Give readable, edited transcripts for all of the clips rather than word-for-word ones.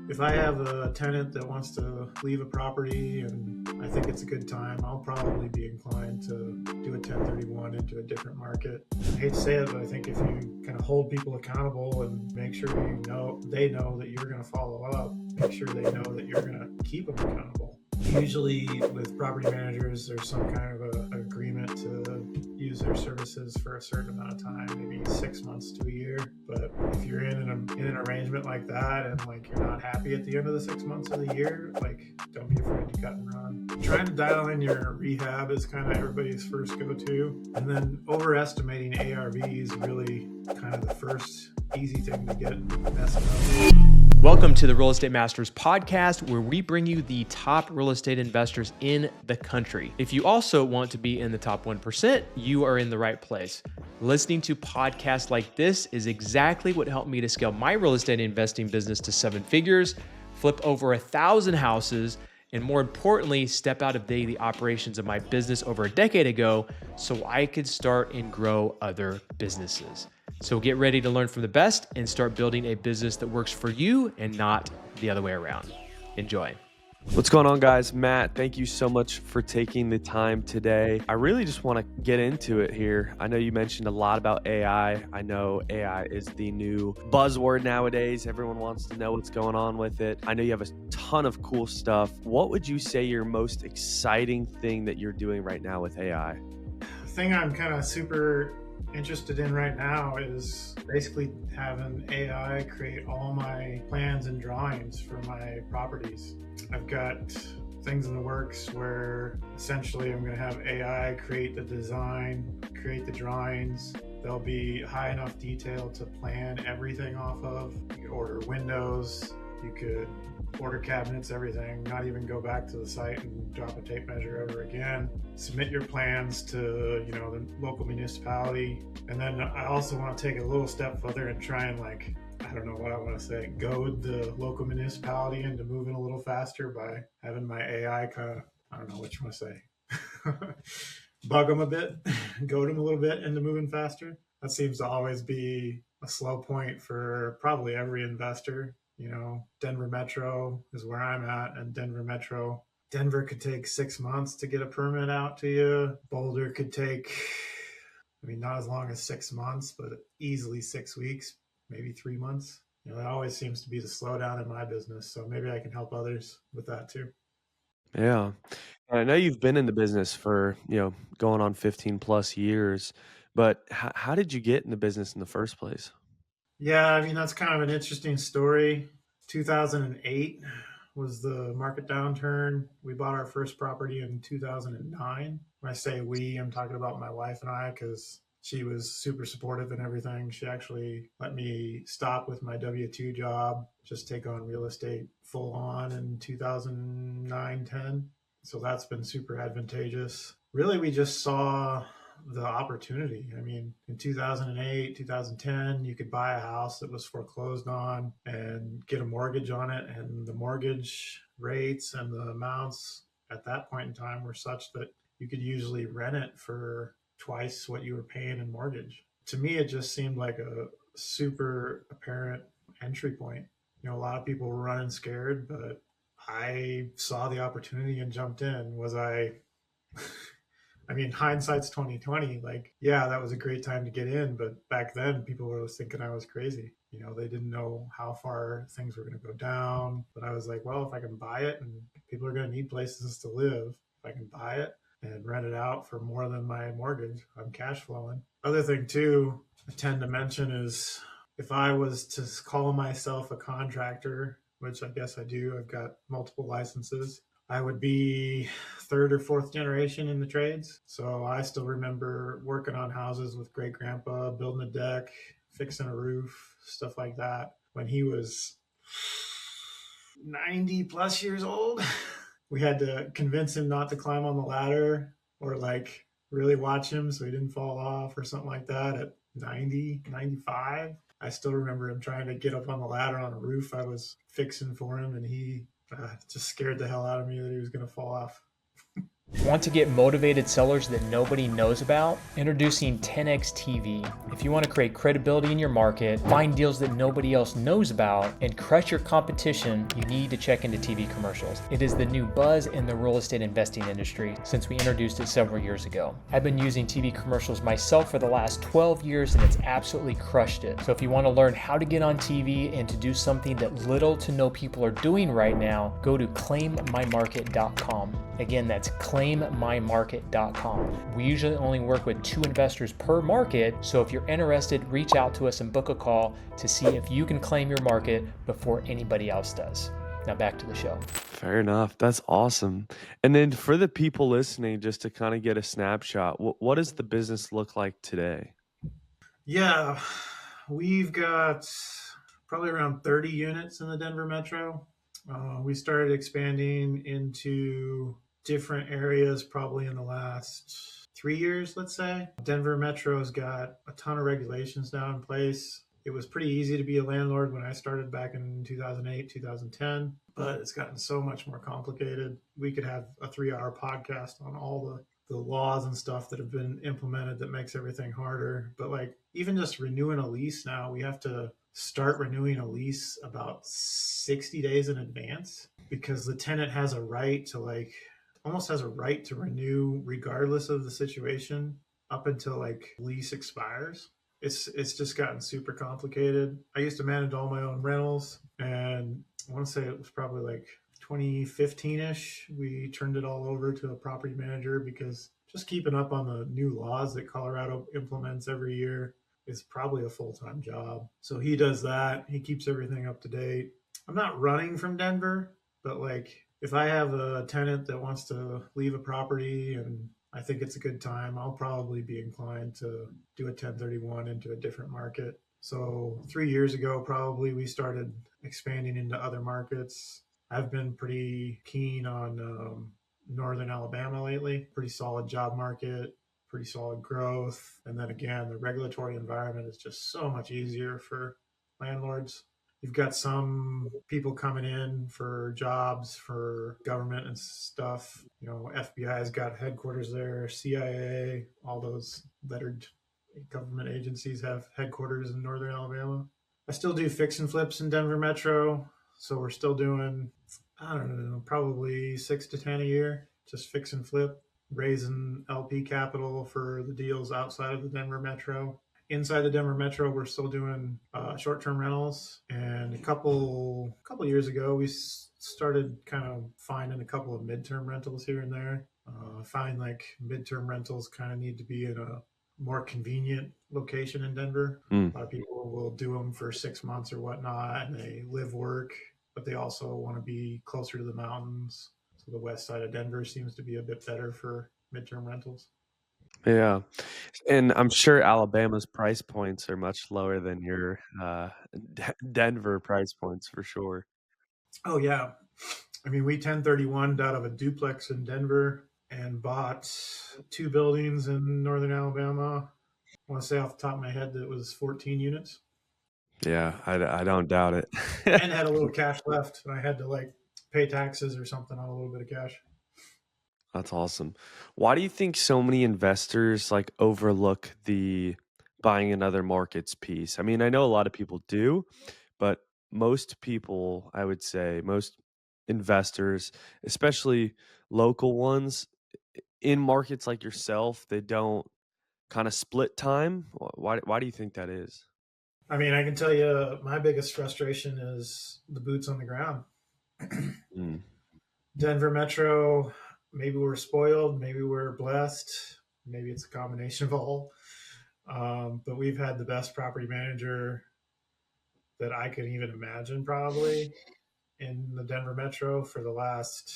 If I have a tenant that wants to leave a property and I think it's a good time, I'll probably be inclined to do a 1031 into a different market. I hate to say it, but I think if you kind of hold people accountable and make sure they know that you're going to follow up, make sure they know that you're going to keep them accountable. Usually with property managers, there's some kind of an agreement to use their services for a certain amount of time, maybe 6 months to a year. But if you're in an arrangement like that and like you're not happy at the end of the 6 months of the year, like don't be afraid to cut and run. Trying to dial in your rehab is kind of everybody's first go-to, and then overestimating ARV is really kind of the first easy thing to get messed up. Welcome to the Real Estate Masters podcast, where we bring you the top real estate investors in the country. If you also want to be in the top 1%, you are in the right place. Listening to podcasts like this is exactly what helped me to scale my real estate investing business to 7 figures, flip over 1,000 houses, and more importantly, step out of daily operations of my business over a decade ago so I could start and grow other businesses. So get ready to learn from the best and start building a business that works for you and not the other way around. Enjoy. What's going on, guys? Matt, thank you so much for taking the time today. I really just want to get into it here. I know you mentioned a lot about AI. I know AI is the new buzzword nowadays. Everyone wants to know what's going on with it. I know you have a ton of cool stuff. What would you say your most exciting thing that you're doing right now with AI? The thing I'm kind of super interested in right now is basically having AI create all my plans and drawings for my properties. I've got things in the works where essentially I'm going to have AI create the design, create the drawings. There'll be high enough detail to plan everything off of. You could order windows, you could order cabinets, everything, not even go back to the site and drop a tape measure ever again. Submit your plans to, the local municipality. And then I also want to take a little step further and try and I don't know what I want to say, goad the local municipality into moving a little faster by having my AI kind of, I don't know what you want to say, bug them a bit, goad them a little bit into moving faster. That seems to always be a slow point for probably every investor. Denver Metro is where I'm at, and Denver could take 6 months to get a permit out to you. Boulder could take, not as long as 6 months, but easily 6 weeks, maybe 3 months. That always seems to be the slowdown in my business. So maybe I can help others with that too. Yeah. And I know you've been in the business for, going on 15 plus years, but how did you get in the business in the first place? Yeah, that's kind of an interesting story. 2008 was the market downturn. We bought our first property in 2009. When I say we, I'm talking about my wife and I, because she was super supportive and everything. She actually let me stop with my W-2 job, just take on real estate full on in 2009-10. So that's been super advantageous. Really, we just saw the opportunity. In 2008, 2010, you could buy a house that was foreclosed on and get a mortgage on it. And the mortgage rates and the amounts at that point in time were such that you could usually rent it for twice what you were paying in mortgage. To me, it just seemed like a super apparent entry point. A lot of people were running scared, but I saw the opportunity and jumped in. Was I hindsight's 2020. Yeah, that was a great time to get in, but back then people were thinking I was crazy. They didn't know how far things were going to go down. But I was like, well, if I can buy it, and people are going to need places to live, if I can buy it and rent it out for more than my mortgage, I'm cash flowing. Other thing too, I tend to mention is if I was to call myself a contractor, which I guess I do, I've got multiple licenses, I would be third or fourth generation in the trades. So I still remember working on houses with great grandpa, building a deck, fixing a roof, stuff like that, when he was 90 plus years old. We had to convince him not to climb on the ladder or really watch him so he didn't fall off or something like that at 90, 95. I still remember him trying to get up on the ladder on a roof I was fixing for him, and he just scared the hell out of me that he was going to fall off. Want to get motivated sellers that nobody knows about? Introducing 10x TV. If you want to create credibility in your market, find deals that nobody else knows about, and crush your competition, you need to check into TV commercials. It is the new buzz in the real estate investing industry since we introduced it several years ago. I've been using TV commercials myself for the last 12 years and it's absolutely crushed it. So if you want to learn how to get on TV and to do something that little to no people are doing right now, go to claimmymarket.com. Again, that's claimmymarket.com. We usually only work with 2 investors per market, so if you're interested, reach out to us and book a call to see if you can claim your market before anybody else does. Now back to the show. Fair enough. That's awesome. And then for the people listening, just to kind of get a snapshot, what does the business look like today? Yeah, we've got probably around 30 units in the Denver metro. We started expanding into different areas probably in the last 3 years, let's say. Denver metro's got a ton of regulations now in place. It was pretty easy to be a landlord when I started back in 2008, 2010, but it's gotten so much more complicated. We could have a 3-hour podcast on all the laws and stuff that have been implemented that makes everything harder. But like even just renewing a lease now, we have to start renewing a lease about 60 days in advance because the tenant has a right to almost has a right to renew regardless of the situation up until lease expires. It's just gotten super complicated. I used to manage all my own rentals, and I want to say it was probably 2015-ish. We turned it all over to a property manager because just keeping up on the new laws that Colorado implements every year is probably a full-time job. So he does that. He keeps everything up to date. I'm not running from Denver, but if I have a tenant that wants to leave a property and I think it's a good time, I'll probably be inclined to do a 1031 into a different market. So 3 years ago, probably we started expanding into other markets. I've been pretty keen on Northern Alabama lately. Pretty solid job market, pretty solid growth. And then again, the regulatory environment is just so much easier for landlords. You've got some people coming in for jobs for government and stuff. FBI's got headquarters there, CIA, all those lettered government agencies have headquarters in Northern Alabama. I still do fix and flips in Denver Metro. So we're still doing, I don't know, probably 6 to 10 a year, just fix and flip, raising LP capital for the deals outside of the Denver Metro. Inside the Denver Metro, we're still doing short-term rentals. And a couple years ago, we started kind of finding a couple of midterm rentals here and there. I find midterm rentals kind of need to be in a more convenient location in Denver. A lot of people will do them for 6 months or whatnot, and they live, work, but they also want to be closer to the mountains. So the west side of Denver seems to be a bit better for midterm rentals. Yeah. And I'm sure Alabama's price points are much lower than your Denver price points for sure. Oh, yeah. I mean, we 1031'd out of a duplex in Denver and bought 2 buildings in Northern Alabama. I want to say off the top of my head that it was 14 units. Yeah, I don't doubt it. And had a little cash left. And I had to pay taxes or something on a little bit of cash. That's awesome. Why do you think so many investors overlook the buying in other markets piece? I mean, I know a lot of people do, but most people, I would say, most investors, especially local ones in markets like yourself, they don't kind of split time. Why do you think that is? I mean, I can tell you my biggest frustration is the boots on the ground. Denver Metro, maybe we're spoiled, maybe we're blessed, maybe it's a combination of all. But we've had the best property manager that I could even imagine probably in the Denver Metro for the last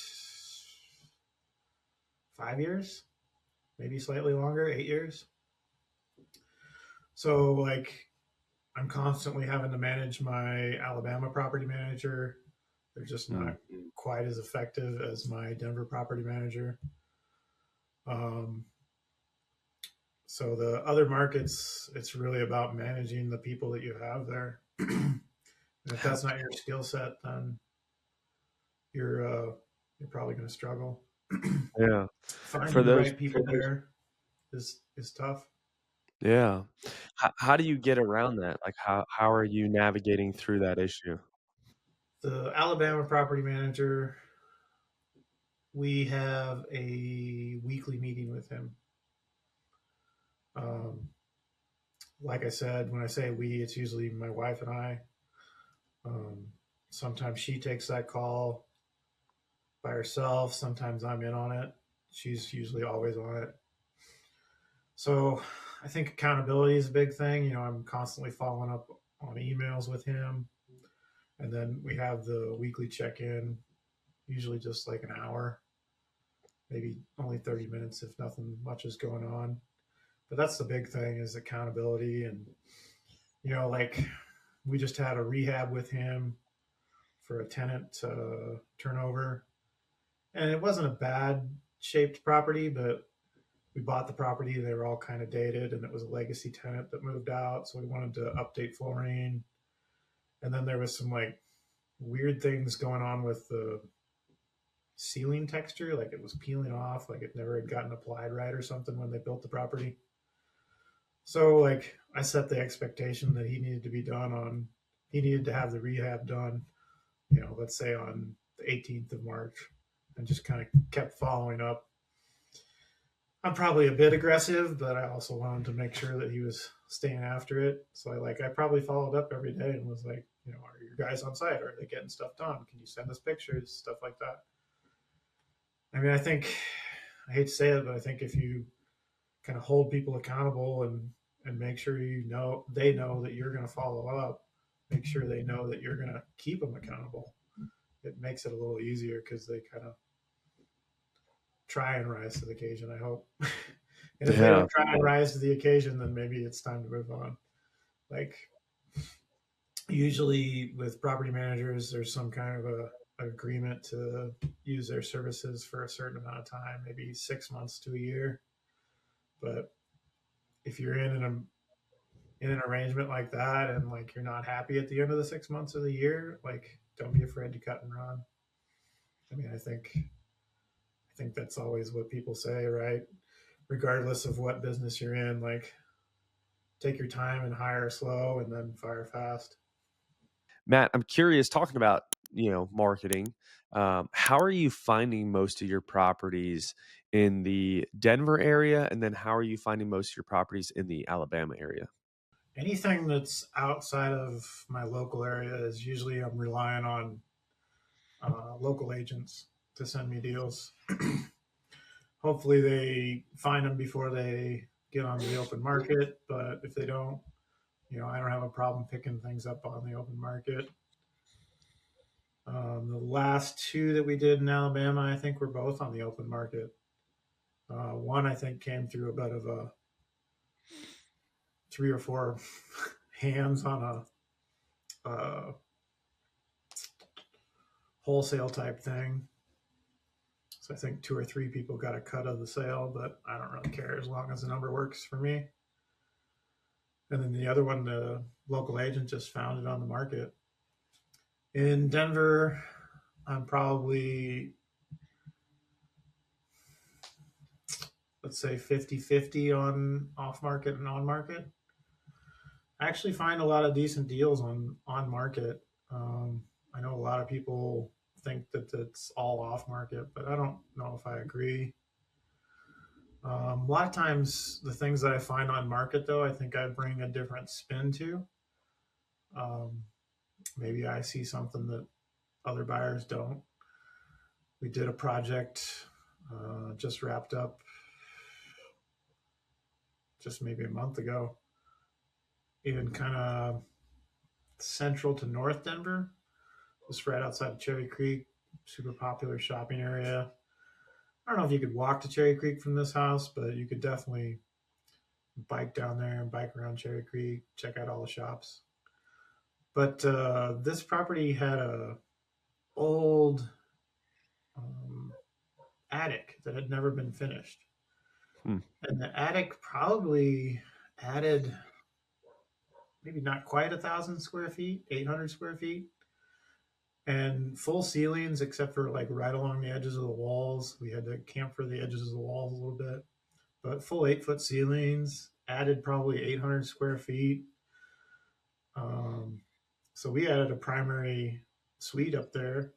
5 years, maybe slightly longer, 8 years. So I'm constantly having to manage my Alabama property manager. They're just not quite as effective as my Denver property manager. So the other markets, it's really about managing the people that you have there. And if that's not your skill set, then you're probably going to struggle. Yeah. For Finding the those, right people there is tough. yeah. How do you get around that? Like, how are you navigating through that issue? The Alabama property manager, we have a weekly meeting with him. Um, like I said, when I say we, it's usually my wife and I. Um, sometimes she takes that call by herself. Sometimes I'm in on it. She's usually always on it. So I think accountability is a big thing. I'm constantly following up on emails with him. And then we have the weekly check in, usually just like an hour, maybe only 30 minutes if nothing much is going on. But that's the big thing is accountability. And, like we just had a rehab with him for a tenant turnover. And it wasn't a bad shaped property, but we bought the property. They were all kind of dated, and it was a legacy tenant that moved out. So we wanted to update flooring. And then there was some like weird things going on with the ceiling texture, like it was peeling off, like it never had gotten applied right or something when they built the property. So like I set the expectation that he needed to have the rehab done, let's say on the 18th of March, and just kind of kept following up. I'm probably a bit aggressive, but I also wanted to make sure that he was staying after it. So I probably followed up every day and was like, are your guys on site? Are they getting stuff done? Can you send us pictures? Stuff like that. I mean, I hate to say it, but I think if you kind of hold people accountable and make sure they know that you're going to follow up, make sure they know that you're going to keep them accountable. It makes it a little easier because they kind of try and rise to the occasion, I hope. And if they Yeah. don't try and rise to the occasion, then maybe it's time to move on. Like usually with property managers, there's some kind of a agreement to use their services for a certain amount of time, maybe 6 months to a year. But if you're in an arrangement like that and like you're not happy at the end of the 6 months of the year, like don't be afraid to cut and run. I mean, I think that's always what people say, right? Regardless of what business you're in, like take your time and hire slow and then fire fast. Matt, I'm curious, talking about, marketing, how are you finding most of your properties in the Denver area? And then how are you finding most of your properties in the Alabama area? Anything that's outside of my local area is usually I'm relying on local agents to send me deals. Hopefully they find them before they get onto the open market, but if they don't, I don't have a problem picking things up on the open market. The last two that we did in Alabama, I think, were both on the open market. One, I think, came through a bit of a three or four hands on a wholesale type thing. So I think two or three people got a cut of the sale, but I don't really care as long as the number works for me. And then the other one, the local agent just found it on the market. In Denver, I'm probably, let's say 50-50 on off market and on market. I actually find a lot of decent deals on market. I know a lot of people think that it's all off market, but I don't know if I agree. A lot of times, the things that I find on market, though, I think I bring a different spin to. Um, maybe I see something that other buyers don't. We did a project just wrapped up just maybe a month ago in kind of central to North Denver, just right outside of Cherry Creek, super popular shopping area. I don't know if you could walk to Cherry Creek from this house, but you could definitely bike down there and bike around Cherry Creek, check out all the shops. But this property had a old um, attic that had never been finished, Hmm. and the attic probably added maybe not quite 1,000 square feet, 800 square feet, and full ceilings except for like right along the edges of the walls. We had to camfer the edges of the walls a little bit, but full 8 foot ceilings, added probably 800 square feet. Um, so we added a primary suite up there,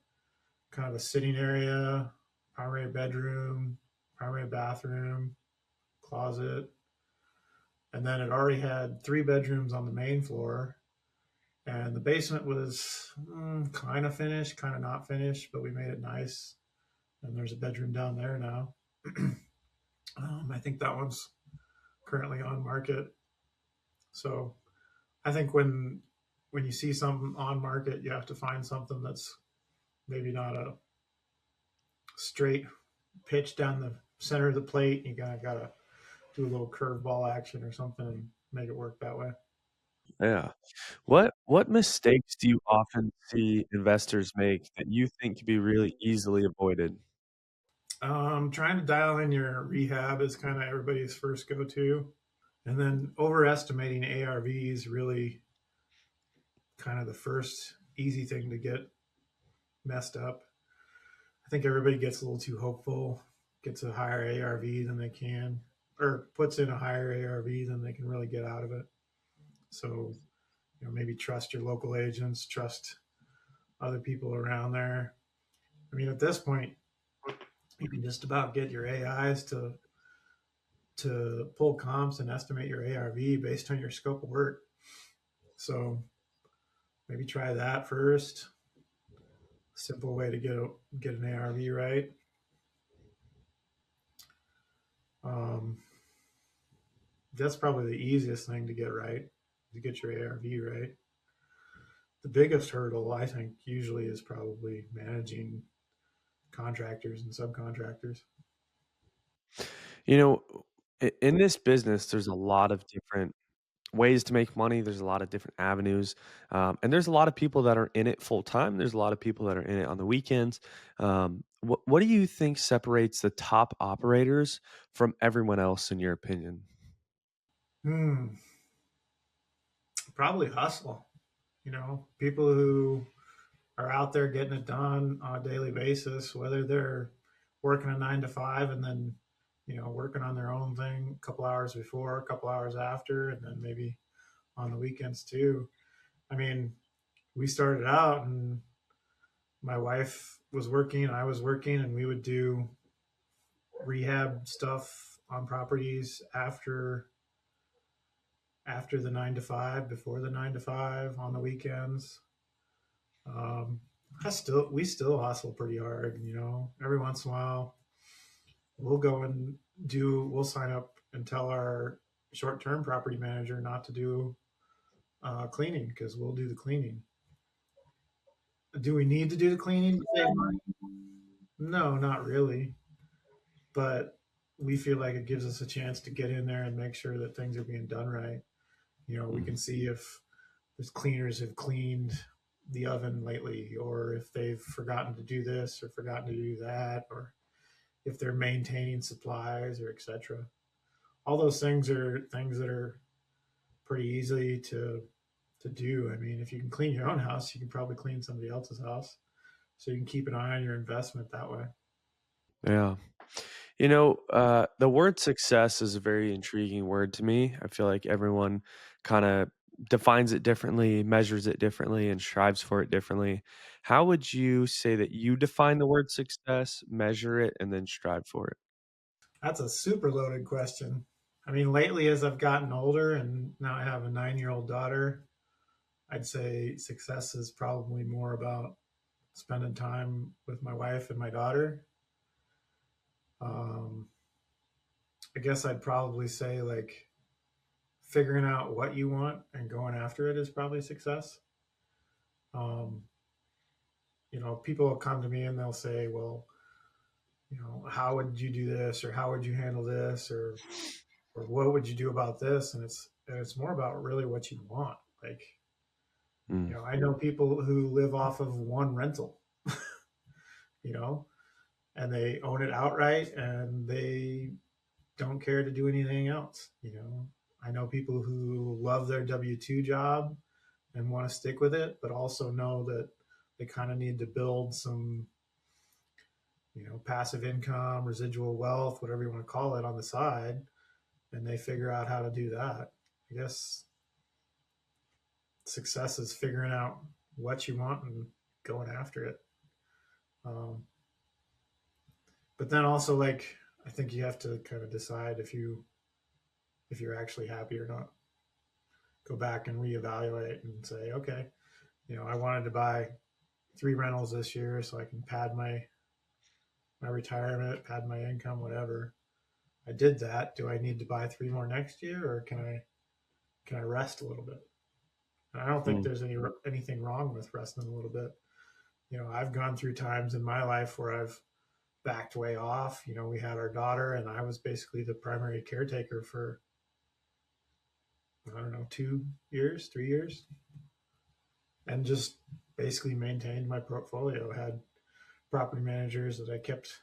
kind of a sitting area, primary bedroom, primary bathroom, closet. And then it already had 3 bedrooms on the main floor. And the basement was kind of finished, kind of not finished, but we made it nice. And there's a bedroom down there now. I think that one's currently on market. So I think when you see something on market, you have to find something that's maybe not a straight pitch down the center of the plate. You kind of got to do a little curveball action or something and make it work that way. Yeah. What mistakes do you often see investors make that you think can be really easily avoided? Trying to dial in your rehab is kind of everybody's first go-to, and then overestimating ARVs really kind of the first easy thing to get messed up. I think everybody gets a little too hopeful, gets a higher ARV than they can, or puts in a higher ARV than they can really get out of it. So, maybe trust your local agents, trust other people around there. I mean, at this point, you can just about get your AIs to pull comps and estimate your ARV based on your scope of work. So maybe try that first. Simple way to get an ARV right. Um, that's probably the easiest thing to get right, to get your ARV right. The biggest hurdle, I think, usually is probably managing contractors and subcontractors. You know, in this business, there's a lot of different ways to make money. There's a lot of different avenues. And there's a lot of people that are in it full time. There's a lot of people that are in it on the weekends. What do you think separates the top operators from everyone else, in your opinion? Hmm, probably hustle. People who are out there getting it done on a daily basis, whether they're working a 9 to 5 and then, working on their own thing a couple hours before, a couple hours after, and then maybe on the weekends too. I mean, we started out and my wife was working, I was working, and we would do rehab stuff on properties after the 9 to 5, before the 9 to 5 on the weekends. Um, we still hustle pretty hard, Every once in a while, we'll go and we'll sign up and tell our short-term property manager not to do cleaning because we'll do the cleaning. Do we need to do the cleaning to save money? No, not really. But we feel like it gives us a chance to get in there and make sure that things are being done right. We Mm. can see if there's cleaners have cleaned the oven lately, or if they've forgotten to do this or forgotten to do that, or if they're maintaining supplies or etc. All those things are things that are pretty easy to do. I mean, if you can clean your own house, you can probably clean somebody else's house. So you can keep an eye on your investment that way. Yeah. The word success is a very intriguing word to me. I feel like everyone kind of defines it differently, measures it differently, and strives for it differently. How would you say that you define the word success, measure it, and then strive for it? That's a super loaded question. I mean, lately, as I've gotten older and now I have a 9-year old daughter, I'd say success is probably more about spending time with my wife and my daughter. Um, I guess I'd probably say like figuring out what you want and going after it is probably success. Um, People will come to me and they'll say, well, how would you do this, or how would you handle this, or what would you do about this? And it's more about really what you want. Like, Mm. I know people who live off of one rental, you know, and they own it outright and they don't care to do anything else. I know people who love their W 2 job and want to stick with it, but also know that they kind of need to build some, passive income, residual wealth, whatever you want to call it, on the side, and they figure out how to do that. I guess success is figuring out what you want and going after it. Um, but then also, like, I think you have to kind of decide if you're actually happy or not. Go back and reevaluate and say, okay, I wanted to buy 3 rentals this year so I can pad my retirement, pad my income, whatever. I did that. Do I need to buy 3 more next year, or can I rest a little bit? And I don't think there's anything wrong with resting a little bit. I've gone through times in my life where I've backed way off. We had our daughter, and I was basically the primary caretaker for, I don't know, 2 years, 3 years, and just basically maintained my portfolio. Had property managers that I kept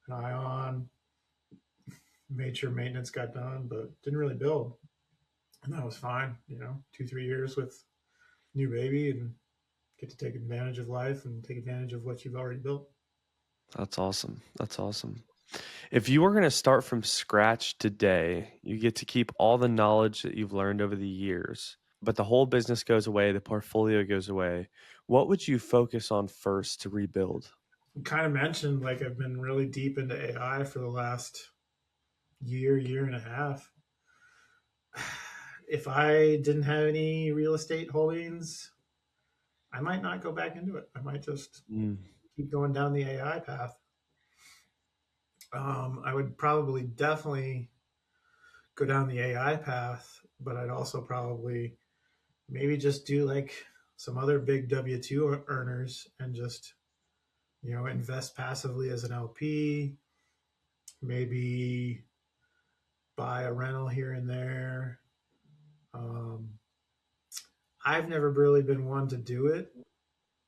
an eye on, made sure maintenance got done, but didn't really build. And that was fine, 2, 3 years with new baby, and get to take advantage of life and take advantage of what you've already built. That's awesome. That's awesome. If you were going to start from scratch today, you get to keep all the knowledge that you've learned over the years, but the whole business goes away, the portfolio goes away. What would you focus on first to rebuild? You kind of mentioned, like, I've been really deep into AI for the last year and a half. If I didn't have any real estate holdings, I might not go back into it. I might just keep going down the AI path. I would probably definitely go down the AI path, but I'd also probably maybe just do like some other big W-2 earners and just, invest passively as an LP, maybe buy a rental here and there. I've never really been one to do it,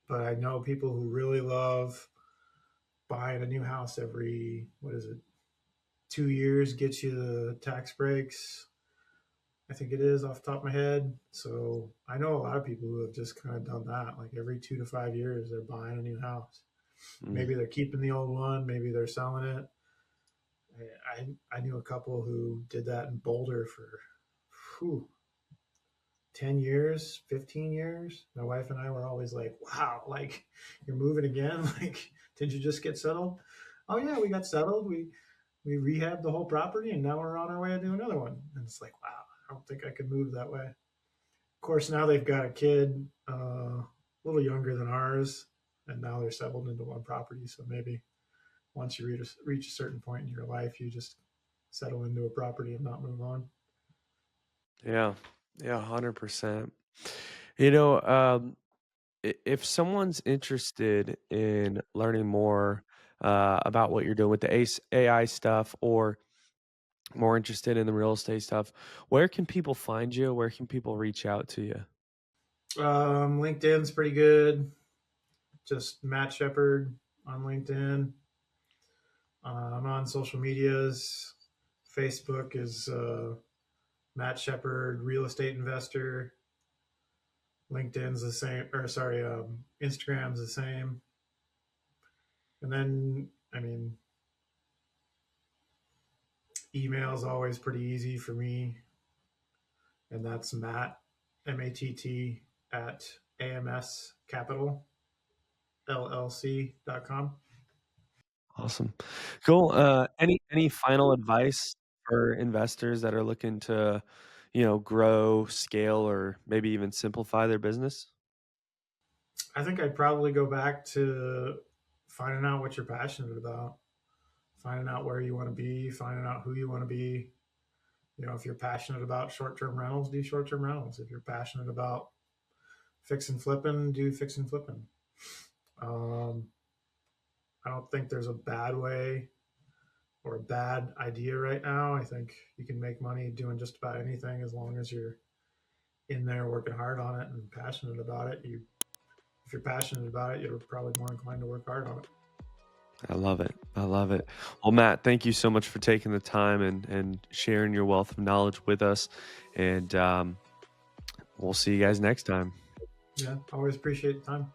but I know people who really love buying a new house every, 2 years, gets you the tax breaks. I think it is, off the top of my head. So I know a lot of people who have just kind of done that. Like every 2 to 5 years, they're buying a new house. Maybe they're keeping the old one. Maybe they're selling it. I knew a couple who did that in Boulder for 10 years, 15 years. My wife and I were always like, wow, like, you're moving again? Like, did you just get settled? Oh, yeah, we got settled. We rehabbed the whole property, and now we're on our way to do another one. And it's like, wow, I don't think I could move that way. Of course, now they've got a kid, a little younger than ours, and now they're settled into one property. So maybe once you reach a certain point in your life, you just settle into a property and not move on. Yeah, 100%. If someone's interested in learning more about what you're doing with the AI stuff, or more interested in the real estate stuff, where can people find you? Where can people reach out to you? LinkedIn's pretty good. Just Matt Shepard on LinkedIn. I'm on social medias. Facebook is Matt Shepard, real estate investor. LinkedIn's the same, or sorry, Instagram's the same. And then, email's always pretty easy for me. And that's Matt, MATT, at amscapitalllc.com. Awesome. Cool. Any final advice for investors that are looking to, grow, scale, or maybe even simplify their business? I think I'd probably go back to finding out what you're passionate about, finding out where you want to be, finding out who you want to be. If you're passionate about short-term rentals, do short-term rentals. If you're passionate about fix and flipping, do fix and flipping. I don't think there's a bad way or a bad idea right now. I think you can make money doing just about anything as long as you're in there working hard on it and passionate about it. If you're passionate about it, you're probably more inclined to work hard on it. I love it. I love it. Well, Matt, thank you so much for taking the time and sharing your wealth of knowledge with us. And we'll see you guys next time. Yeah, always appreciate the time.